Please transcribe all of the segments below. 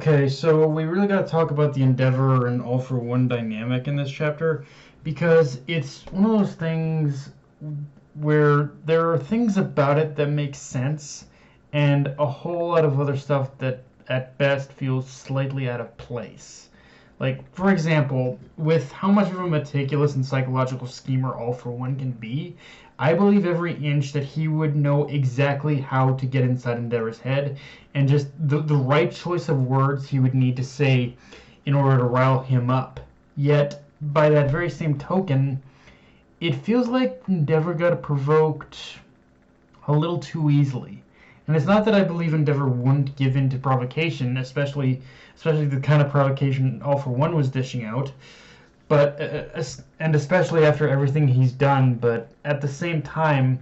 Okay, so we really got to talk about the Endeavour and All for One dynamic in this chapter because it's one of those things where there are things about it that make sense and a whole lot of other stuff that at best feels slightly out of place. Like, for example, with how much of a meticulous and psychological schemer All for One can be, I believe every inch that he would know exactly how to get inside Endeavor's head and just the right choice of words he would need to say in order to rile him up. Yet, by that very same token, it feels like Endeavour got provoked a little too easily. And it's not that I believe Endeavour wouldn't give in to provocation, especially the kind of provocation All for One was dishing out, but and especially after everything he's done. But at the same time,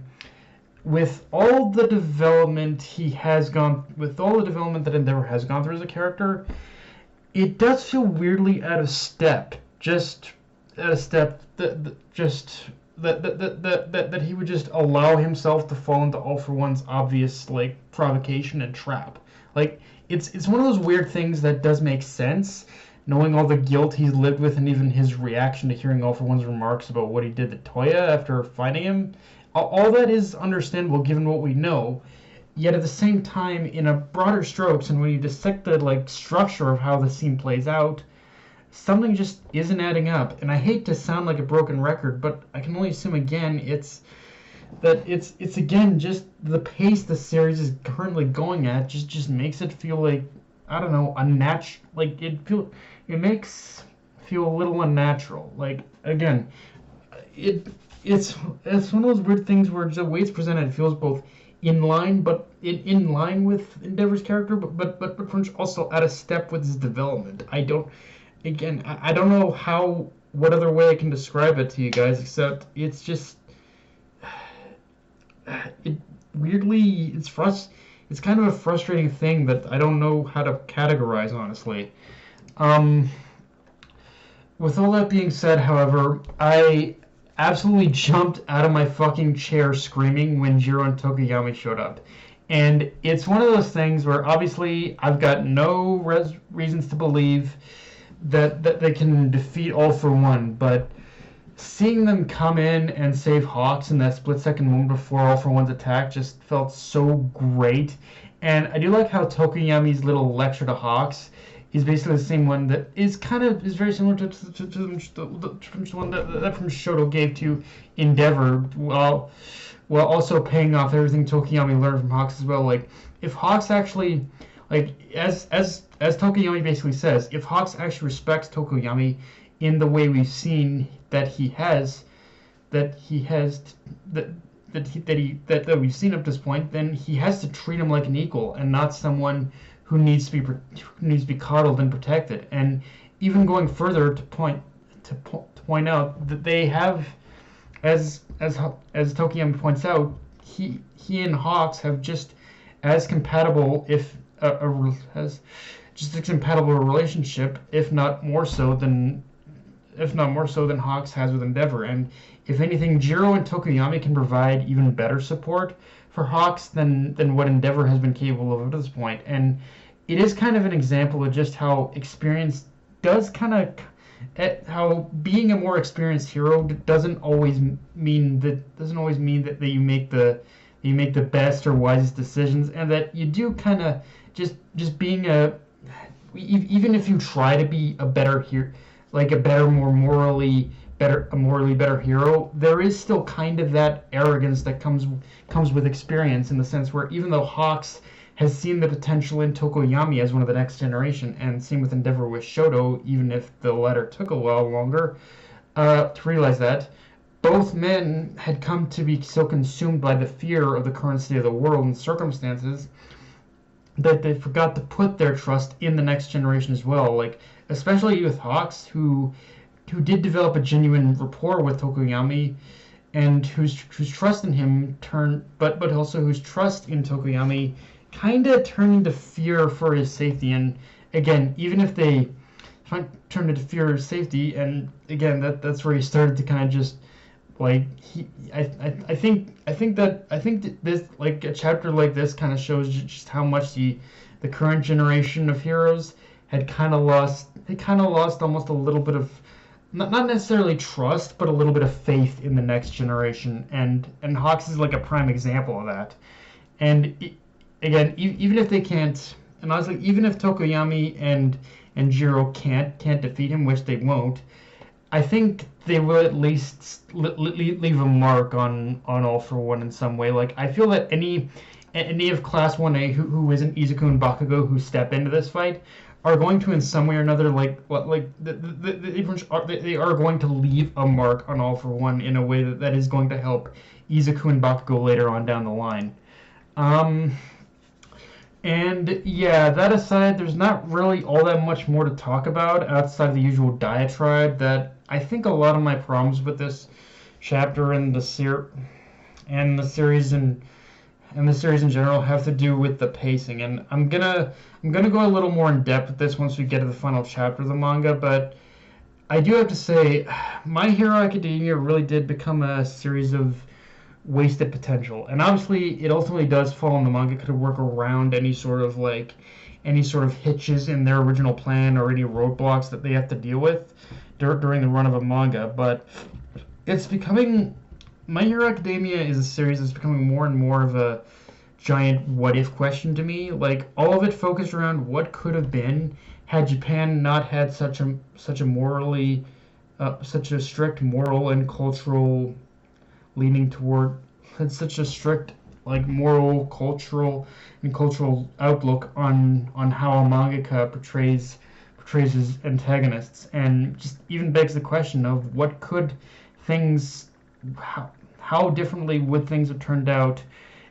with all the development that Endeavour has gone through as a character, it does feel weirdly out of step. Just out of step that he would just allow himself to fall into All for One's obvious like provocation and trap. Like it's one of those weird things that does make sense, knowing all the guilt he's lived with and even his reaction to hearing All for One's remarks about what he did to Toya after finding him. All that is understandable given what we know. Yet at the same time, in a broader strokes, and when you dissect the like structure of how the scene plays out, something just isn't adding up. And I hate to sound like a broken record, but I can only assume again it's again just the pace the series is currently going at just makes it feel like, I don't know, unnatural. Like it makes feel a little unnatural. Like again, it's one of those weird things where the way it's presented feels both in line with Endeavor's character, but also out of step with his development. I don't know what other way I can describe it to you guys, except it's just it's kind of a frustrating thing that I don't know how to categorize, honestly. With all that being said, however, I absolutely jumped out of my fucking chair screaming when Jiro and Tokoyami showed up. And it's one of those things where obviously I've got no reasons to believe that they can defeat All for One, but seeing them come in and save Hawks in that split-second moment before All for One's attack just felt so great. And I do like how Tokoyami's little lecture to Hawks is basically the same one that is very similar to the one that from Shoto gave to Endeavour, while also paying off everything Tokoyami learned from Hawks as well. Like if Hawks actually, like as Tokoyami basically says, if Hawks actually respects Tokoyami in the way we've seen that we've seen up to this point, then he has to treat him like an equal and not someone who needs to be coddled and protected. And even going further to point out that they have, as Tokoyami points out, he and Hawks have just as compatible, as just a compatible relationship, if not more so than Hawks has with Endeavour. And if anything, Jiro and Tokoyami can provide even better support for Hawks than what Endeavour has been capable of at this point. And it is kind of an example of just how experience does how being a more experienced hero doesn't always mean that you make the best or wisest decisions, and that you do kind of just being even if you try to be a better hero, like a morally better hero, there is still kind of that arrogance that comes with experience, in the sense where even though Hawks has seen the potential in Tokoyami as one of the next generation, and same with Endeavour with Shoto, even if the latter took a while longer to realize that, both men had come to be so consumed by the fear of the current state of the world and circumstances that they forgot to put their trust in the next generation as well. Like especially with Hawks, who did develop a genuine rapport with Tokoyami, and whose trust in him but also whose trust in Tokoyami kind of turned into fear for his safety. And again, even if they turned into fear of his safety, and again that's where he started to kind of just like I think that this, like a chapter like this, kind of shows just how much the current generation of heroes had kind of lost. They kind of lost almost a little bit of, not necessarily trust, but a little bit of faith in the next generation. And Hawks is like a prime example of that. And again, even if they can't, and honestly, even if Tokoyami and Jiro can't defeat him, which they won't, I think they will at least leave a mark on All for One in some way. Like, I feel that any of Class 1A who isn't Izuku and Bakugo who step into this fight are going to, in some way or another, they are going to leave a mark on All for One in a way that is going to help Izuku and Bakugo later on down the line. And yeah, that aside, there's not really all that much more to talk about outside of the usual diatribe that I think a lot of my problems with this chapter and the series in general have to do with the pacing. And I'm gonna go a little more in depth with this once we get to the final chapter of the manga, but I do have to say, My Hero Academia really did become a series of wasted potential, and obviously it ultimately does fall in the manga to work around any sort of hitches in their original plan or any roadblocks that they have to deal with during the run of a manga. But it's becoming, My Hero Academia is a series that's becoming more and more of a giant what if question to me. Like, all of it focused around what could have been had Japan not had such a strict moral and cultural leaning toward, had such a strict moral, cultural outlook on how a mangaka portrays his antagonists, and just even begs the question of what could things, how differently would things have turned out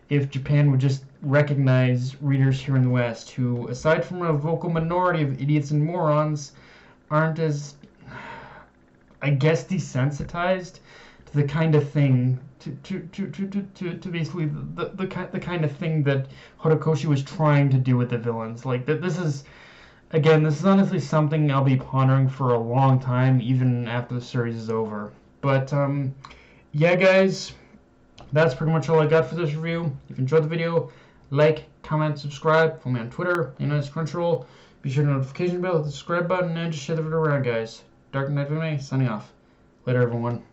if Japan would just recognize readers here in the West who, aside from a vocal minority of idiots and morons, aren't as, I guess, desensitized to the kind of thing, to basically the kind of thing that Horikoshi was trying to do with the villains. Like, this is honestly something I'll be pondering for a long time, even after the series is over. But yeah, guys, that's pretty much all I got for this review. If you enjoyed the video, like, comment, subscribe. Follow me on Twitter, Crunchyroll. Be sure to notification bell, hit the subscribe button, and just share the video around, guys. Dark Knight MMA, signing off. Later, everyone.